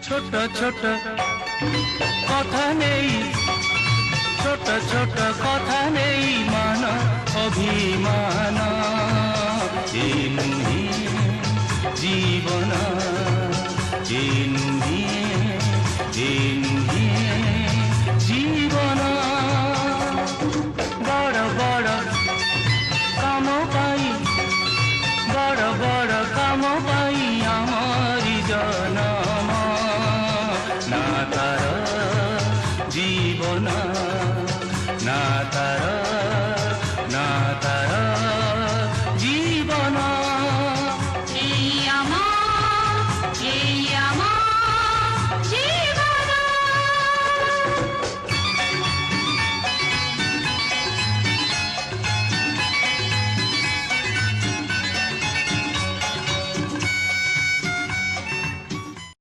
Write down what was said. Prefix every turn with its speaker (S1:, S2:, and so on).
S1: ছোট ছোট কথা নেই, ছোট ছোট কথা নেই মান অভিমান, এ নুহে জীবন, এ নুহে, এ নুহে জীবন। বড় বড় কাম পাই, বড় বড় কাম পাই আমারি জনম, না তার জীবন, না তার